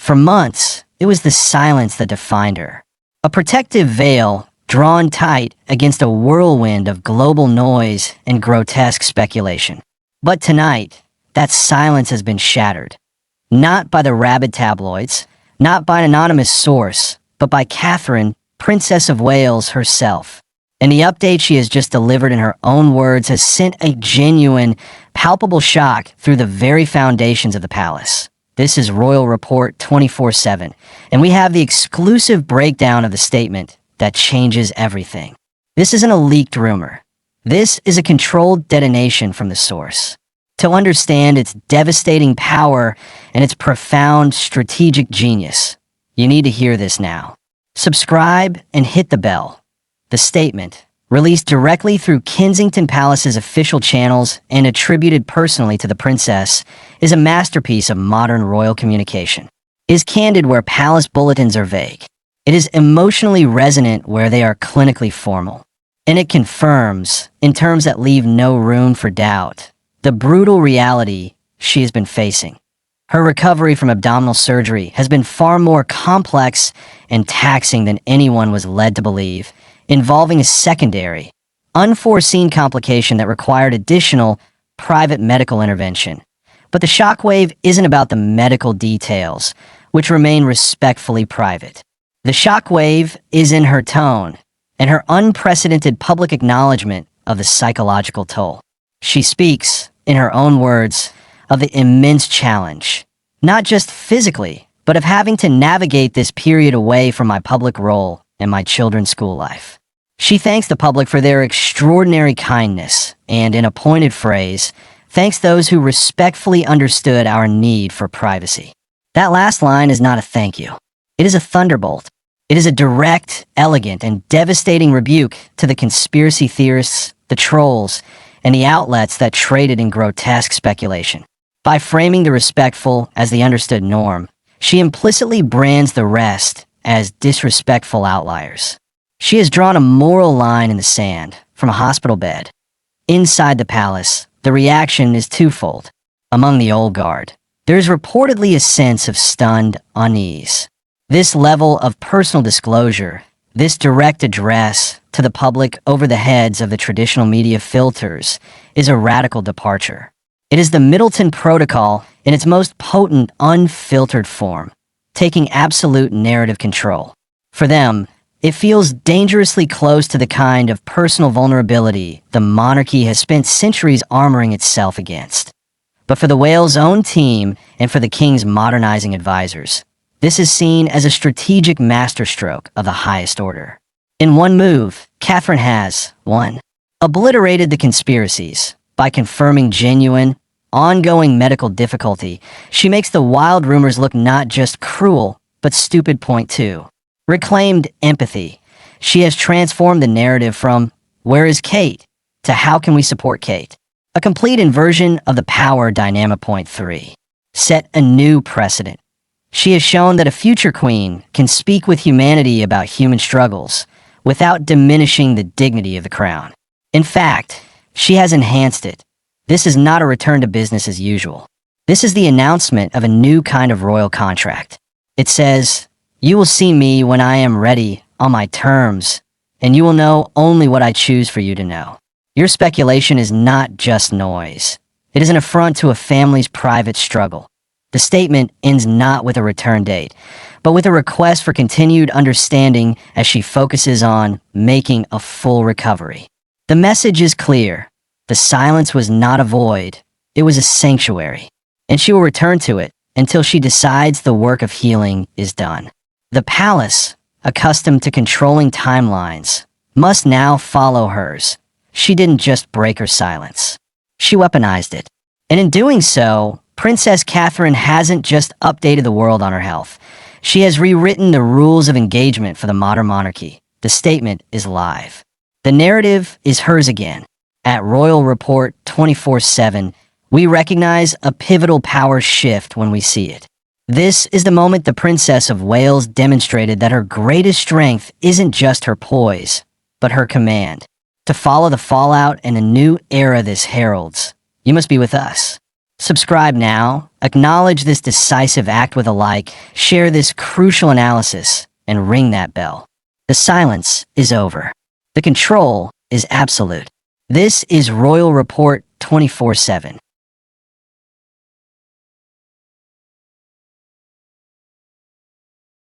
For months, it was the silence that defined her. A protective veil drawn tight against a whirlwind of global noise and grotesque speculation. But tonight, that silence has been shattered. Not by the rabid tabloids, not by an anonymous source, but by Catherine, Princess of Wales herself. And the update she has just delivered in her own words has sent a genuine, palpable shock through the very foundations of the palace. This is Royal Report 24/7, and we have the exclusive breakdown of the statement that changes everything. This isn't a leaked rumor. This is a controlled detonation from the source. To understand its devastating power and its profound strategic genius, you need to hear this now. Subscribe and hit the bell. The statement, released directly through Kensington Palace's official channels and attributed personally to the princess, is a masterpiece of modern royal communication. It is candid where palace bulletins are vague. It is emotionally resonant where they are clinically formal. And it confirms, in terms that leave no room for doubt, the brutal reality she has been facing. Her recovery from abdominal surgery has been far more complex and taxing than anyone was led to believe, involving a secondary, unforeseen complication that required additional private medical intervention. But the shockwave isn't about the medical details, which remain respectfully private. The shockwave is in her tone and her unprecedented public acknowledgement of the psychological toll. She speaks, in her own words, of the immense challenge, not just physically, but of having to navigate this period away from my public role and my children's school life. She thanks the public for their extraordinary kindness and, in a pointed phrase, thanks those who respectfully understood our need for privacy. That last line is not a thank you. It is a thunderbolt. It is a direct, elegant, and devastating rebuke to the conspiracy theorists, the trolls, and the outlets that traded in grotesque speculation. By framing the respectful as the understood norm, she implicitly brands the rest as disrespectful outliers. She has drawn a moral line in the sand from a hospital bed. Inside the palace, the reaction is twofold. Among the old guard, there is reportedly a sense of stunned unease. This level of personal disclosure, this direct address to the public over the heads of the traditional media filters, is a radical departure. It is the Middleton Protocol in its most potent, unfiltered form, taking absolute narrative control. For them, it feels dangerously close to the kind of personal vulnerability the monarchy has spent centuries armoring itself against. But for the Wales' own team and for the king's modernizing advisors, this is seen as a strategic masterstroke of the highest order. In one move, Catherine has, 1. Obliterated the conspiracies. By confirming genuine, ongoing medical difficulty, she makes the wild rumors look not just cruel, but stupid. 2. Reclaimed empathy. She has transformed the narrative from, "Where is Kate?" to "How can we support Kate?" A complete inversion of the power dynamic. 3. Set a new precedent. She has shown that a future queen can speak with humanity about human struggles without diminishing the dignity of the crown. In fact, she has enhanced it. This is not a return to business as usual. This is the announcement of a new kind of royal contract. It says, "You will see me when I am ready, on my terms, and you will know only what I choose for you to know." Your speculation is not just noise. It is an affront to a family's private struggle. The statement ends not with a return date, but with a request for continued understanding as she focuses on making a full recovery. The message is clear. The silence was not a void, it was a sanctuary, and she will return to it until she decides the work of healing is done. The palace, accustomed to controlling timelines, must now follow hers. She didn't just break her silence. She weaponized it. And in doing so, Princess Catherine hasn't just updated the world on her health. She has rewritten the rules of engagement for the modern monarchy. The statement is live. The narrative is hers again. At Royal Report 24/7, we recognize a pivotal power shift when we see it. This is the moment the Princess of Wales demonstrated that her greatest strength isn't just her poise, but her command. To follow the fallout and the new era this heralds, you must be with us. Subscribe now, acknowledge this decisive act with a like, share this crucial analysis, and ring that bell. The silence is over. The control is absolute. This is Royal Report 24/7.